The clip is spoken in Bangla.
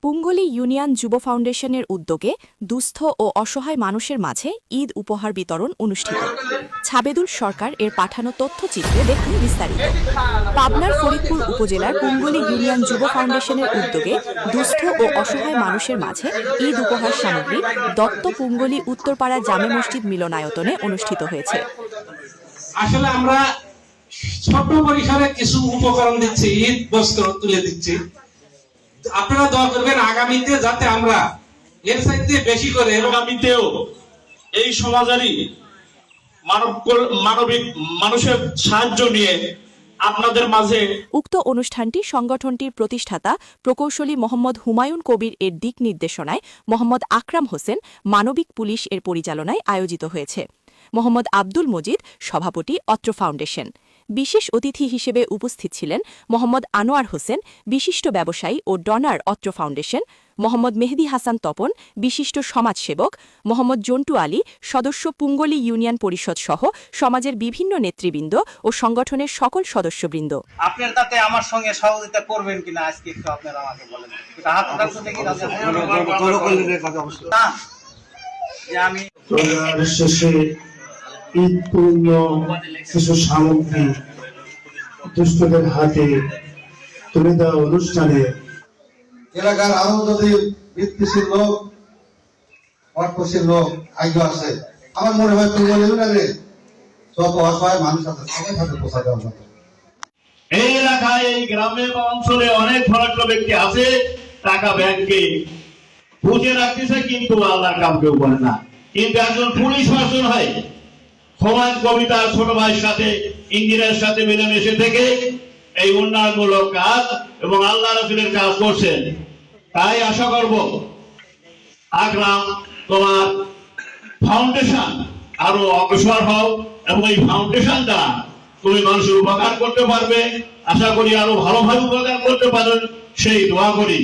পুঙ্গলী ইউনিয়ন যুব ফাউন্ডেশনের উদ্যোগে দুস্থ ও অসহায় মানুষের মাঝে ঈদ উপহার বিতরণ অনুষ্ঠিত। ছাবেদুল সরকার এর পাঠানো তথ্যচিত্রে দেখুন বিস্তারিত। পাবনার ফরিদপুর উপজেলার পুঙ্গলী ইউনিয়ন যুব ফাউন্ডেশনের উদ্যোগে দুস্থ ও অসহায় মানুষের মাঝে ঈদ উপহার সামগ্রী দত্ত পুঙ্গলী উত্তরপাড়া জামে মসজিদ মিলনায়তনে অনুষ্ঠিত হয়েছে। আসলে আমরা ছোট পরিসরে কিছু উপকরণ দিচ্ছি, ঈদ বস্ত্র তুলে দিচ্ছি। আপনারা দোয়া করবেন আগামীতে যাতে আমরা এর চাইতে বেশি করে আগামীতেও এই সমাজেরই মানবিক মানুষের সাহায্য নিয়ে আপনাদের মাঝে। উক্ত অনুষ্ঠানটি সংগঠনটির প্রতিষ্ঠাতা প্রকৌশলী মোহাম্মদ হুমায়ুন কবির এর দিক নির্দেশনায় মোহাম্মদ আকরাম হোসেন মানবিক পুলিশ এর পরিচালনায় আয়োজিত হয়েছে। মোহাম্মদ আব্দুল মজিদ সভাপতি অত্র ফাউন্ডেশন। বিশেষ অতিথি হিসেবে উপস্থিত ছিলেন মোহাম্মদ আনোয়ার হোসেন বিশিষ্ট ব্যবসায়ী ও ডনার অত্র ফাউন্ডেশন, মোহাম্মদ মেহেদি হাসান তপন বিশিষ্ট সমাজসেবক, মোহাম্মদ জন্টু আলী সদস্য পুঙ্গলী ইউনিয়ন পরিষদ সহ সমাজের বিভিন্ন নেতৃবৃন্দ ও সংগঠনের সকল সদস্যবৃন্দ। আপনার তাতে আমার সঙ্গে সহযোগিতা করবেন কিনা আজকে একটু আপনারা আমাকে বলেন। আমি ঈদপূর্ণ কিছু সামগ্রী দুস্থদের হাতে তুলে দেওয়া অনুষ্ঠানে এলাকার আরো যদি বৃত্তিশীল লোক অর্থশীল লোক আগে আসে, আমার মনে হয় যত অসহায় মানুষ আছে সবাই সাথে পোষা দেওয়া যাবে। এই এলাকায় এই গ্রামে বা অঞ্চলে অনেক ধনাঢ্য ব্যক্তি আছে, টাকা ব্যাংকে বুঝে রাখতেছে কিন্তু আল্লাহর কাম কেউ করে না। কিন্তু একজন পুলিশ শাসন হয় সমাজ কবিতার ছোট ভাইয়ের সাথে ইঞ্জিনিয়ারের সাথে মিলেমিশে থেকে এই উন্নয়নমূলক কাজ এবং আল্লাহ রাসূলের কাজ করছেন। তাই আশা করব আকরাম তোমার ফাউন্ডেশন আরো অগ্রসর হও এবং এই ফাউন্ডেশন দ্বারা তুমি মানুষের উপকার করতে পারবে। আশা করি আরো ভালোভাবে উপকার করতে পারেন, সেই দোয়া করি।